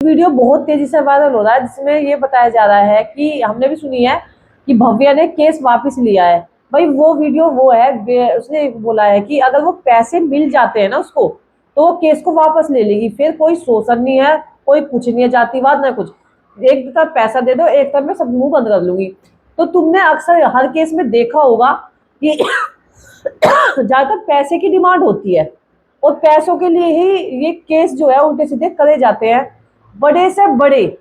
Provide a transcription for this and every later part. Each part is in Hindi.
वीडियो बहुत तेजी से वायरल हो रहा है जिसमें ये बताया जा रहा है कि हमने भी सुनी है कि भव्या ने केस वापस लिया है। भाई वो वीडियो वो है, उसने बोला है कि अगर वो पैसे मिल जाते हैं ना उसको, तो वो केस को वापस ले लेगी। फिर कोई शोषण नहीं है, कोई कुछ नहीं है, जातिवाद ना कुछ। एक तरफ पैसा दे दो, एक तरफ मैं सब मुंह बंद कर लूंगी। तो तुमने अक्सर हर केस में देखा होगा कि ज्यादातर पैसे की डिमांड होती है, और पैसों के लिए ही ये केस जो है उल्टे सीधे करे जाते हैं। बड़े से बड़े,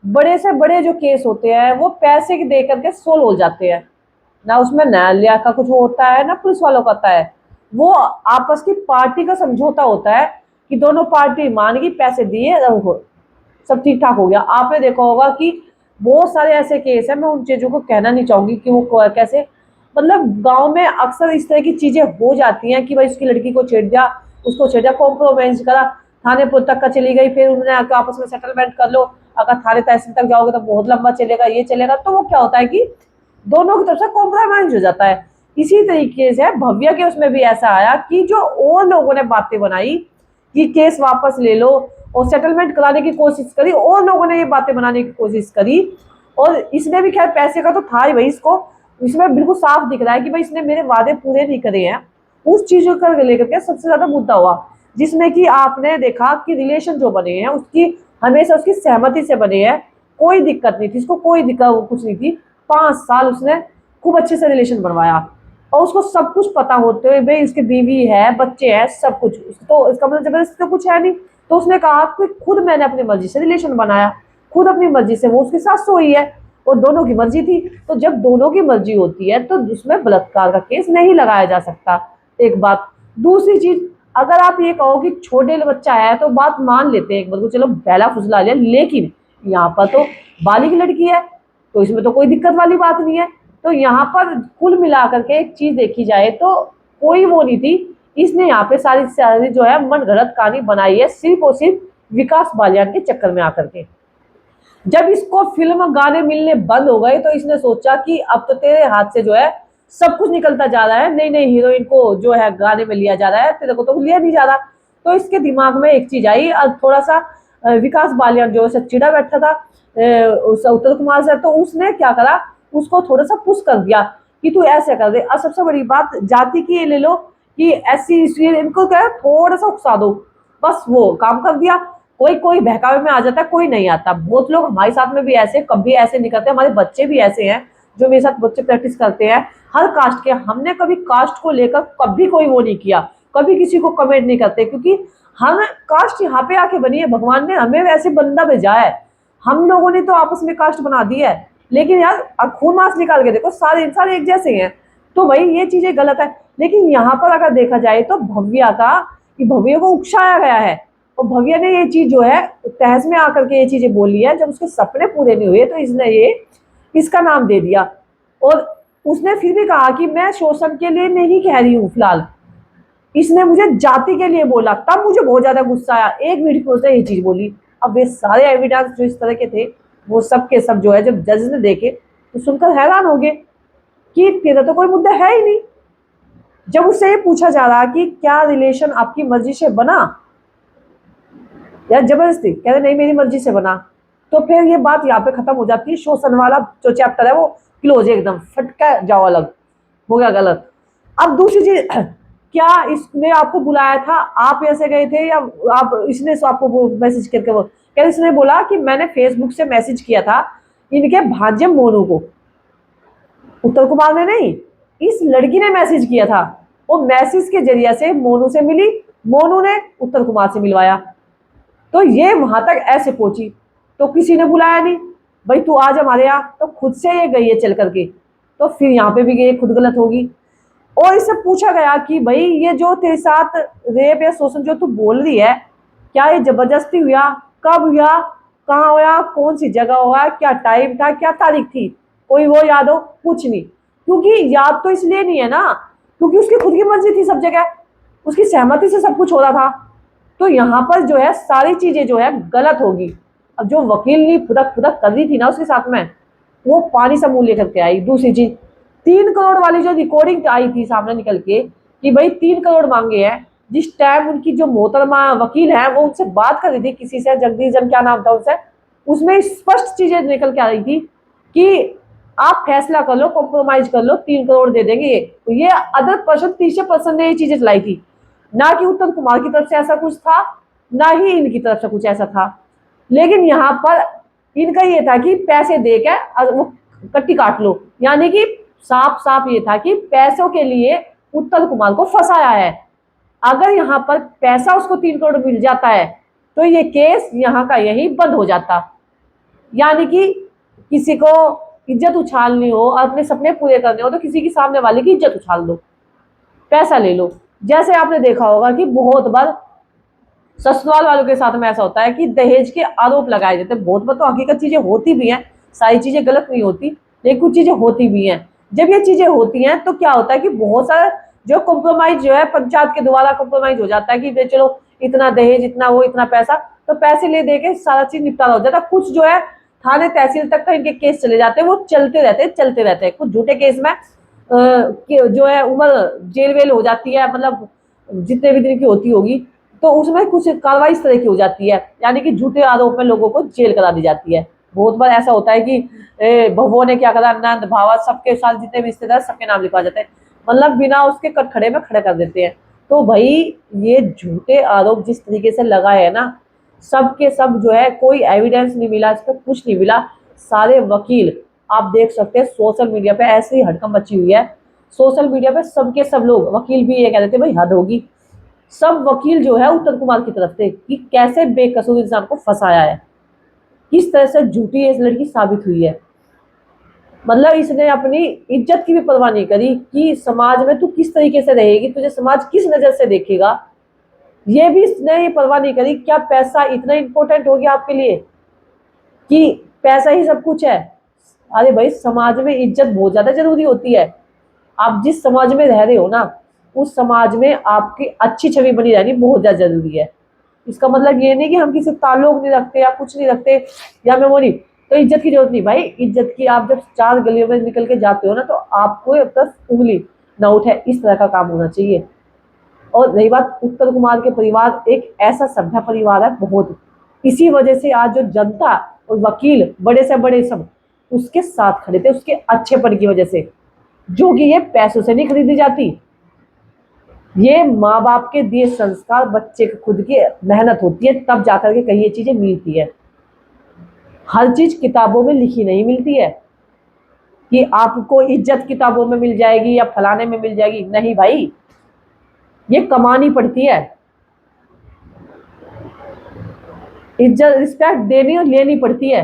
बड़े से बड़े जो केस होते हैं वो पैसे के दे करके सोल्व हो जाते हैं। ना उसमें न्यायालय का कुछ होता है, ना पुलिस वालों का होता है। वो आपस की पार्टी का समझौता होता है कि दोनों पार्टी मान गई, पैसे दिए, सब ठीक ठाक हो गया। आपने देखा होगा कि बहुत सारे ऐसे केस है, मैं उन चीजों को कहना नहीं चाहूंगी कि वो कैसे, मतलब गांव में अक्सर इस तरह की चीजें हो जाती हैं कि भाई उसकी लड़की को छेड़ दिया, उसको छेड़ दिया, कॉम्प्रोमाइज करा, थाने पुलिस तक का चली गई, फिर उन्होंने आकर आपस में सेटलमेंट कर लो। अगर थाने तहसील तक जाओगे तो बहुत लंबा चलेगा, ये चलेगा। तो वो क्या होता है कि दोनों की तरफ से कॉम्प्रोमाइज हो जाता है। इसी तरीके से भव्या के उसमें भी ऐसा आया कि जो और लोगों ने बातें बनाई कि केस वापस ले लो और सेटलमेंट कराने की कोशिश करी, और लोगों ने ये बातें बनाने की कोशिश करी। और इसने भी खैर पैसे का तो था ही भाई, इसको इसमें बिल्कुल साफ दिख रहा है कि भाई इसने मेरे वादे पूरे नहीं करे हैं। उस चीजों को लेकर के सबसे ज्यादा मुद्दा हुआ, जिसमें कि आपने देखा कि रिलेशन जो बने हैं उसकी हमेशा उसकी सहमति से बने हैं। कोई दिक्कत नहीं थी इसको, कोई दिक्कत कुछ नहीं थी। 5 साल उसने खूब अच्छे से रिलेशन बनवाया, और उसको सब कुछ पता होते हुए भाई उसकी बीवी है, बच्चे हैं, सब कुछ। तो इसका मतलब जबरदस्ती तो कुछ है नहीं। तो उसने कहा कि खुद मैंने अपनी मर्जी से रिलेशन बनाया, खुद अपनी मर्जी से वो उसके साथ सोई है, और दोनों की मर्जी थी। तो जब दोनों की मर्जी होती है तो उसमें बलात्कार का केस नहीं लगाया जा सकता। एक बात। दूसरी चीज, अगर आप ये कहो कि छोटे बच्चा है तो बात मान लेते हैं, एक बार को चलो बहला फुसला लिया, लेकिन यहाँ पर तो बालिग लड़की है, तो इसमें तो कोई दिक्कत वाली बात नहीं है। तो यहाँ पर कुल मिला करके एक चीज देखी जाए तो कोई वो नहीं थी। इसने यहाँ पे सारी सारी जो है मन गलत कहानी बनाई है, सिर्फ और सिर्फ विकास बालियान के चक्कर में आकर के। जब इसको फिल्म गाने मिलने बंद हो गए तो इसने सोचा कि अब तो तेरे हाथ से जो है सब कुछ निकलता जा रहा है, नई नई हीरोइन को जो है गाने में लिया जा रहा है, तेरे को तो लिया नहीं जा रहा। तो इसके दिमाग में एक चीज आई, थोड़ा सा विकास बालियान जो है चिड़ा बैठा था उस उत्तर कुमार से, तो उसने क्या करा, उसको थोड़ा सा पुश कर दिया कि तू ऐसे कर दे। और सबसे बड़ी बात जाति की ले लो कि SC इनको क्या है, थोड़ा सा उकसा दो, बस वो काम कर दिया। कोई कोई बहकावे में आ जाता है, कोई नहीं आता। बहुत लोग हमारे साथ में भी ऐसे कभी ऐसे नहीं करते, हमारे बच्चे भी ऐसे हैं जो मेरे साथ बच्चे प्रैक्टिस करते हैं हर कास्ट के। हमने कभी कास्ट को लेकर कभी कोई वो नहीं किया, कभी किसी को कमेंट नहीं करते, क्योंकि हम कास्ट यहाँ पे आके बनी है, भगवान ने हमें वैसे बंदा भेजा है। हम लोगों ने तो आपस में कास्ट बना दी है, लेकिन यार खून मांस निकाल के देखो, सारे इंसान एक जैसे हैं। तो भाई ये चीजें गलत है। लेकिन यहाँ पर अगर देखा जाए तो भव्या का, कि भव्या को उकसाया गया है, और भव्या ने ये चीज जो है तहस में आकर के ये चीजें बोली है। जब उसके सपने पूरे नहीं हुए तो इसने ये इसका नाम दे दिया। और उसने फिर भी कहा कि मैं शोषण के लिए नहीं कह रही हूँ फिलहाल, इसने मुझे जाति के लिए बोला। तब मुझे बहुत ज्यादा गुस्सा आया, एक मिनट में उसने ये चीज बोली। अब वे सारे एविडेंस जो इस तरह के थे वो सब के सब जो है जब जज ने देखे तो सुनकर हैरान हो गए कि तेरा तो कोई मुद्दा है ही नहीं। जब उससे ये पूछा जा रहा कि क्या रिलेशन आपकी मर्जी से बना या जबरदस्ती, कहते नहीं मेरी मर्जी से बना, तो फिर ये बात यहाँ पे खत्म हो जाती है। शोषण वाला जो चैप्टर है वो क्लोज है, एकदम फटका जाओ, अलग हो गया, गलत। अब दूसरी चीज, क्या इसने आपको बुलाया था, आप ऐसे गए थे, या आप इसने आपको मैसेज करके वो, क्या इसने बोला कि मैंने फेसबुक से मैसेज किया था इनके भांजे मोनू को, उत्तर कुमार ने नहीं, इस लड़की ने मैसेज किया था। वो मैसेज के जरिए से मोनू से मिली, मोनू ने उत्तर कुमार से मिलवाया। तो ये वहां तक ऐसे पहुंची, तो किसी ने बुलाया नहीं, भाई तू आज हमारे यहाँ, तो खुद से ये गई है चल करके। तो फिर यहाँ पे भी ये खुद गलत होगी। और इससे पूछा गया कि भाई ये जो तेरे साथ रेप या शोषण जो तू बोल रही है, क्या ये जबरदस्ती हुआ, कब हुआ, कहाँ हुआ, कौन सी जगह हुआ, क्या टाइम था, क्या तारीख थी, कोई वो याद हो? कुछ नहीं। क्योंकि याद तो इसलिए नहीं है ना, क्योंकि उसकी खुद की मर्जी थी सब जगह, उसकी सहमति से सब कुछ हो रहा था। तो यहाँ पर जो है सारी चीजें जो है गलत होगी। अब जो वकील ने फुदक फुदक कर रही थी ना उसके साथ में, वो पानी सा मुंह लेकर के आई। दूसरी चीज, 3 करोड़ वाली जो रिकॉर्डिंग आई थी सामने निकल के कि भाई 3 करोड़ मांगे हैं, जिस टाइम उनकी जो मोहतरमा वकील है वो उनसे बात कर रही थी किसी से, जगदीशन क्या नाम था उससे, उसमें स्पष्ट चीजें निकल के आ रही थी कि आप फैसला कर लो, कॉम्प्रोमाइज कर लो, 3 करोड़ दे देंगे। ये अदर पर्सन, तीसरे पर्सन ने ये चीजें चलाई थी, ना कि उत्तम कुमार की तरफ से ऐसा कुछ था, ना ही इनकी तरफ से कुछ ऐसा था। लेकिन यहाँ पर इनका ये था कि पैसे देकर वो कट्टी काट लो, यानी कि साफ साफ ये था कि पैसों के लिए उत्तम कुमार को फंसाया है। अगर यहाँ पर पैसा उसको 3 करोड़ मिल जाता है तो ये केस यहाँ का यही बंद हो जाता। यानी कि किसी को इज्जत उछालनी हो, अपने सपने पूरे करने हो, तो किसी की सामने वाले की इज्जत उछाल दो, पैसा ले लो। जैसे आपने देखा होगा कि बहुत बार ससुराल वालों के साथ में ऐसा होता है कि दहेज के आरोप लगाए जाते हैं। बहुत बार तो हकीकत चीजें होती भी हैं, सारी चीजें गलत नहीं होती, लेकिन कुछ चीजें होती भी हैं। जब ये चीजें होती हैं तो क्या होता है कि बहुत सारा जो कॉम्प्रोमाइज जो है पंचायत के द्वारा कॉम्प्रोमाइज हो जाता है कि चलो इतना दहेज, इतना वो, इतना पैसा, तो पैसे ले दे के सारा चीज निपटारा हो जाता है। कुछ जो है थाने तहसील तक का इनके केस चले जाते हैं, वो चलते रहते हैं। कुछ झूठे केस में जो है उम्र जेल वेल हो जाती है, मतलब जितने भी दिन की होती होगी, तो उसमें कुछ कार्रवाई इस तरह की हो जाती है, यानी कि झूठे आरोप में लोगों को जेल करा दी जाती है। बहुत बार ऐसा होता है कि बहुओं ने क्या करा, नंद भावा सबके साथ जितने भी रिश्तेदार सबके नाम लिखवा जाते हैं, मतलब बिना उसके कटखड़े में खड़े कर देते हैं। तो भाई ये झूठे आरोप जिस तरीके से लगाए है ना, सब के सब जो है कोई एविडेंस नहीं मिला, इस पर कुछ नहीं मिला। सारे वकील आप देख सकते हैं सोशल मीडिया पे ऐसी हड़कंप मची हुई है। सोशल मीडिया पे सबके सब लोग, वकील भी ये कह देते भाई हद होगी, सब वकील जो है उत्तम कुमार की तरफ से कि कैसे बेकसूर इंसान को फंसाया है, किस तरह से झूठी इस लड़की साबित हुई है। मतलब इसने अपनी इज्जत की भी परवाह नहीं करी कि समाज में तू किस तरीके से रहेगी, तुझे समाज किस नजर से देखेगा, ये भी इसने ये परवाह नहीं करी। क्या पैसा इतना इंपॉर्टेंट हो गया आपके लिए कि पैसा ही सब कुछ है? अरे भाई समाज में इज्जत बहुत ज्यादा जरूरी होती है। आप जिस समाज में रह रहे हो ना, उस समाज में आपकी अच्छी छवि बनी रहनी बहुत ज्यादा जरूरी है। इसका मतलब ये नहीं कि हम किसी ताल्लुक नहीं रखते या कुछ नहीं रखते या मेमोरी, तो इज्जत की जरूरत नहीं। भाई इज्जत की, आप जब 4 गलियों में निकल के जाते हो ना, तो आपको अब तक उंगली न उठे, इस तरह का काम होना चाहिए। और रही बात उत्तम कुमार के परिवार, एक ऐसा सभ्य परिवार है बहुत, इसी वजह से आज जो जनता और वकील बड़े से बड़े सब उसके साथ खड़े थे, उसके अच्छेपन की वजह से, जो कि ये पैसों से नहीं खरीदी जाती। ये माँ बाप के दिए संस्कार, बच्चे की खुद की मेहनत होती है, तब जाकर के कहीं ये चीजें मिलती है। हर चीज किताबों में लिखी नहीं मिलती है कि आपको इज्जत किताबों में मिल जाएगी या फलाने में मिल जाएगी, नहीं भाई, ये कमानी पड़ती है। इज्जत, रिस्पेक्ट देनी और लेनी पड़ती है।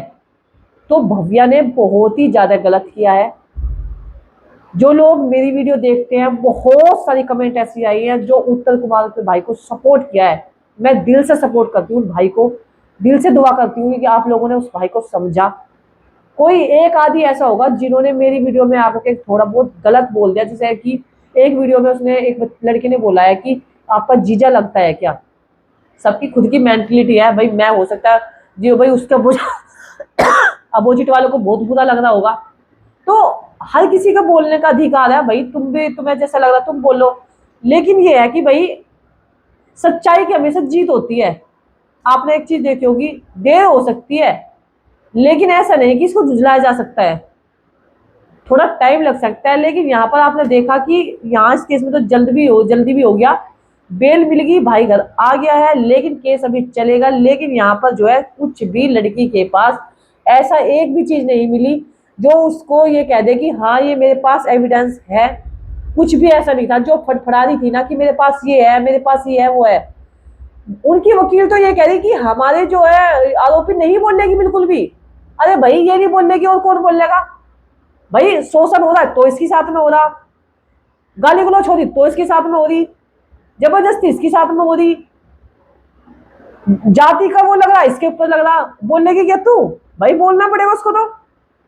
तो भव्या ने बहुत ही ज्यादा गलत किया है। जो लोग मेरी वीडियो देखते हैं, बहुत सारी कमेंट ऐसी आई है जो उत्तम कुमार के भाई को सपोर्ट किया है। मैं दिल से सपोर्ट करती हूँ भाई को, दिल से दुआ करती हूँ कि आप लोगों ने उस भाई को समझा। कोई एक आदि ऐसा होगा जिन्होंने मेरी वीडियो में आकर थोड़ा बहुत गलत बोल दिया, जैसे कि एक वीडियो में उसने, एक लड़के ने बोला है कि आपका जीजा लगता है क्या। सबकी खुद की मेंटलिटी है भाई, मैं हो सकता है जी भाई उसका अपोजिट वालों को बहुत बुरा लग रहा होगा, तो हर किसी का बोलने का अधिकार है भाई, तुम भी, तुम्हें जैसा लग रहा तुम बोलो। लेकिन ये है कि भाई सच्चाई की हमेशा जीत होती है। आपने एक चीज देखी होगी, देर हो सकती है लेकिन ऐसा नहीं कि इसको झुझलाया जा सकता है, थोड़ा टाइम लग सकता है। लेकिन यहाँ पर आपने देखा कि यहाँ इस केस में तो जल्दी भी हो गया, बेल मिल गई, भाई घर आ गया है, लेकिन केस अभी चलेगा। लेकिन यहाँ पर जो है कुछ भी लड़की के पास ऐसा एक भी चीज नहीं मिली जो उसको ये कह दे कि हाँ ये मेरे पास एविडेंस है। कुछ भी ऐसा नहीं था जो फटफड़ा रही थी ना कि मेरे पास ये है, मेरे पास ये है, वो है। उनकी वकील तो ये कह रही कि हमारे जो है आरोपी नहीं बोलने की बिल्कुल भी। अरे भाई ये नहीं बोलने की और कौन बोलेगा? भाई शोषण हो रहा है तो इसके साथ में हो रहा, गाली गलौज हो रही तो इसके साथ में हो रही, जबरदस्ती इसके साथ में हो रही, जाति का वो लग रहा इसके ऊपर लग रहा, बोलने की क्या तू? भाई बोलना पड़ेगा उसको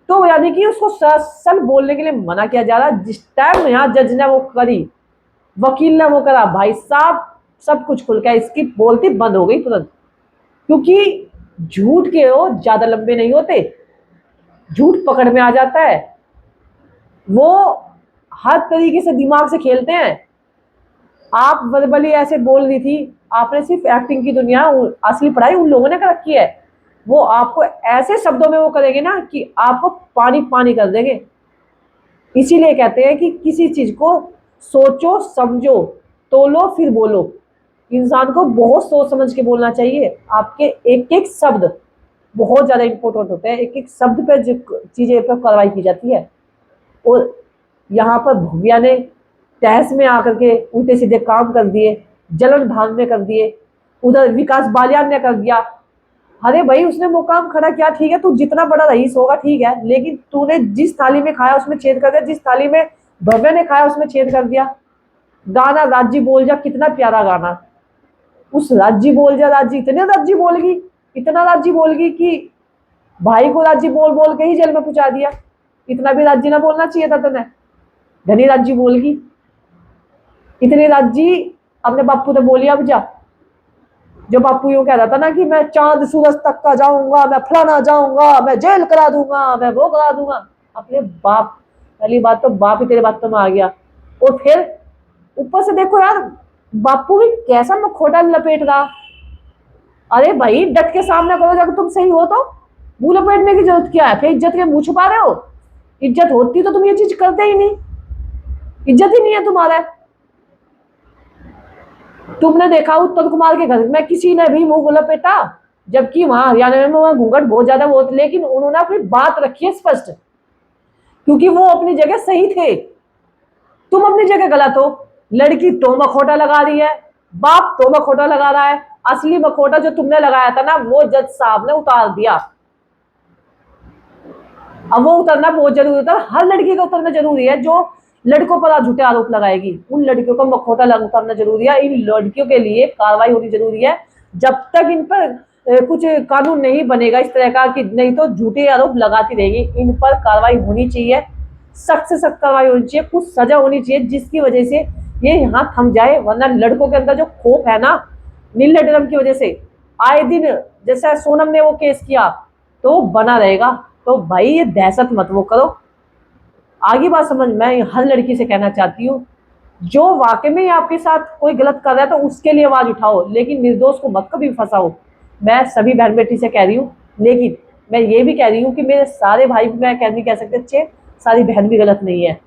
तो यानी कि उसको सल बोलने के लिए मना किया जा रहा। जिस टाइम यहाँ जज ने वो करी, वकील ने वो करा, भाई साहब सब कुछ खुल गया, इसकी बोलती बंद हो गई तुरंत। क्योंकि झूठ के हो ज्यादा लंबे नहीं होते, झूठ पकड़ में आ जाता है, वो हर तरीके से दिमाग से खेलते हैं। आप वर्बली ऐसे बोल रही थी, आपने सिर्फ एक्टिंग की दुनिया, असली पढ़ाई उन लोगों ने कर रखी है। वो आपको ऐसे शब्दों में वो करेंगे ना कि आपको पानी पानी कर देंगे। इसीलिए कहते हैं कि किसी चीज को सोचो समझो, तोलो फिर बोलो। इंसान को बहुत सोच समझ के बोलना चाहिए। आपके एक एक शब्द बहुत ज्यादा इंपॉर्टेंट होते हैं, एक एक शब्द पे जो चीजें पर कार्रवाई की जाती है। और यहाँ पर भव्या ने तहस में आकर के उल्टे सीधे काम कर दिए, जलन भाग में कर दिए, उधर विकास बालियान ने कर दिया। अरे भाई उसने मुकाम खड़ा किया, ठीक है, तू जितना बड़ा रईस होगा ठीक है, लेकिन तूने जिस थाली में खाया उसमें छेद कर दिया, जिस थाली में भव्य ने खाया उसमें छेद कर दिया। गाना राज्जी बोल जा, कितना प्यारा गाना। उस राज्जी बोल जा, राज्जी इतने राज्जी बोलगी, इतना राज्जी बोलगी कि भाई को राज्जी बोल बोल के ही जेल में पहुंचा दिया। इतना भी राज्जी ना बोलना चाहिए था तुमने, घनी राज्जी बोलगी। इतनी राज्जी अपने बापू तो बोली अब जा। जो बापू यूं कह रहा था ना कि मैं चांद सूरज तक का जाऊंगा, मैं फलाना जाऊंगा, मैं जेल करा दूंगा, मैं वो करा दूंगा। अपने बाप, पहली बात तो बाप ही तेरे बातों में आ गया। और फिर ऊपर से देखो यार, बापू भी कैसा मखौटा लपेट रहा। अरे भाई डट के सामने करो जब तुम सही हो तो, मुंह लपेटने की जरूरत क्या है? फिर इज्जत के मुंह छुपा रहे हो। इज्जत होती तो तुम ये चीज करते ही नहीं, इज्जत ही नहीं है तुम्हारा। तुमने देखा उत्तर कुमार के घर में किसी ने भी मुंह लपेटा, जबकि वहां हरियाणा में वहां घूंघट बहुत ज्यादा वो, लेकिन उन्होंने अपनी बात रखी है स्पष्ट, क्योंकि वो अपनी जगह सही थे। तुम अपनी जगह गलत हो। लड़की तो मखौटा लगा रही है, बाप तो मखौटा लगा रहा है। असली मखौटा जो तुमने लगाया था ना, वो जज साहब ने उतार दिया। अब वो उतरना बहुत जरूरी था, हर लड़की का उतरना जरूरी है जो लड़कों पर झूठे आरोप लगाएगी। उन लड़कियों का मखौटा उतारना जरूरी है। इन लड़कियों के लिए कार्रवाई होनी जरूरी है। जब तक इन पर कुछ कानून नहीं बनेगा इस तरह का, कि नहीं तो झूठे आरोप लगाती रहेगी। इन पर कार्रवाई होनी चाहिए, सख्त से सख्त कार्रवाई होनी चाहिए, कुछ सजा होनी चाहिए जिसकी वजह से ये यहाँ थम जाए। वरना लड़कों के अंदर जो खौफ है ना, नीले ड्रम की वजह से आए दिन, जैसा सोनम ने वो केस किया, तो बना रहेगा। तो भाई ये दहशत मत वो करो। आगे बात समझ, मैं हर लड़की से कहना चाहती हूँ, जो वाकई में आपके साथ कोई गलत कर रहा है तो उसके लिए आवाज उठाओ, लेकिन निर्दोष को मत कभी फंसाओ। मैं सभी बहन बेटी से कह रही हूँ। लेकिन मैं ये भी कह रही हूँ कि मेरे सारे भाई, मैं कह सकते अच्छे, सारी बहन भी गलत नहीं है।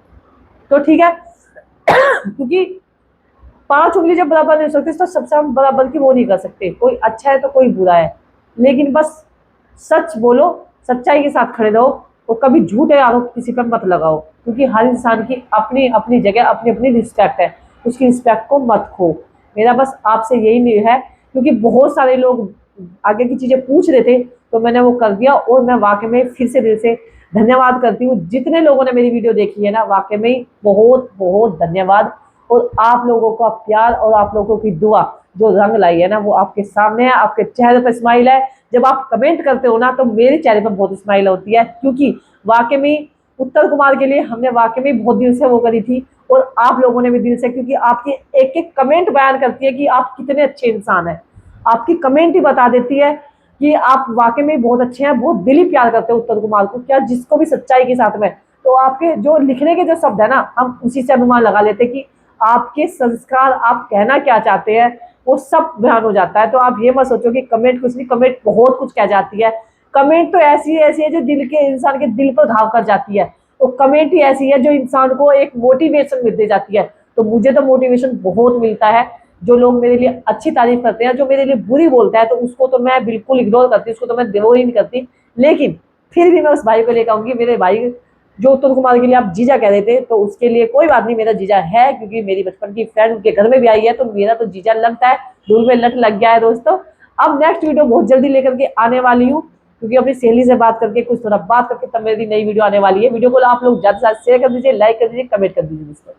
तो ठीक है क्योंकि 5 उंगली जब बराबर नहीं हो सकती तो सबसे हम बराबर की वो नहीं कर सकते। कोई अच्छा है तो कोई बुरा है, लेकिन बस सच बोलो, सच्चाई के साथ खड़े रहो, और कभी झूठे आरोप किसी पर मत लगाओ। क्योंकि हर इंसान की अपनी अपनी जगह, अपनी अपनी रिस्पेक्ट है, उसकी रिस्पेक्ट को मत खो। मेरा बस आपसे यही नहीं है, क्योंकि बहुत सारे लोग आगे की चीजें पूछ रहे थे तो मैंने वो कर दिया। और मैं वाकई में फिर से दिल से धन्यवाद करती हूँ जितने लोगों ने मेरी वीडियो देखी है ना, वाकई में बहुत बहुत धन्यवाद। और आप लोगों का प्यार और आप लोगों की दुआ जो रंग लाई है ना, वो आपके सामने है, आपके चेहरे पर स्माइल है। जब आप कमेंट करते हो ना तो मेरे चेहरे पर बहुत स्माइल होती है, क्योंकि वाकई में उत्तर कुमार के लिए हमने वाकई में बहुत दिल से वो करी थी। और आप लोगों ने भी दिल से, क्योंकि आपकी एक एक कमेंट बयान करती है कि आप कितने अच्छे इंसान हैं। आपकी कमेंट ही बता देती है कि आप वाकई में बहुत अच्छे हैं, बहुत दिली प्यार करते हैं उत्तर कुमार को, क्या जिसको भी सच्चाई के साथ में। तो आपके जो लिखने के जो शब्द है ना, हम उसी से अनुमान लगा लेते कि आपके संस्कार, आप कहना क्या चाहते हैं, वो सब बयान हो जाता है। तो आप ये मत सोचो कि कमेंट कुछ नहीं, कमेंट बहुत कुछ कह जाती है। कमेंट तो ऐसी है जो दिल के, इंसान के दिल पर घाव कर जाती है। तो कमेंट ही ऐसी है जो इंसान को एक मोटिवेशन मिल जाती है। तो मुझे तो मोटिवेशन बहुत मिलता है। जो लोग मेरे लिए अच्छी तारीफ करते हैं, जो मेरे लिए बुरी बोलता है, तो उसको तो मैं बिल्कुल इग्नोर करती, उसको तो मैं देवो ही नहीं करती। लेकिन फिर भी मैं उस भाई को लेकर आऊंगी, मेरे भाई जो उत्तम कुमार के लिए आप जीजा कह रहे थे, तो उसके लिए कोई बात नहीं, मेरा जीजा है, क्योंकि मेरी बचपन की फ्रेंड उनके घर में भी आई है, तो मेरा तो जीजा लगता है, धूल में लट लग गया है दोस्तों। अब नेक्स्ट वीडियो बहुत जल्दी लेकर के आने वाली हूँ, क्योंकि अपनी सहेली से बात करके, कुछ थोड़ा बात करके, तब मेरी नई वीडियो आने वाली है। वीडियो को आप लोग ज्यादा से ज्यादा शेयर कर दीजिए, लाइक कर दीजिए, कमेंट कर दीजिए दोस्तों।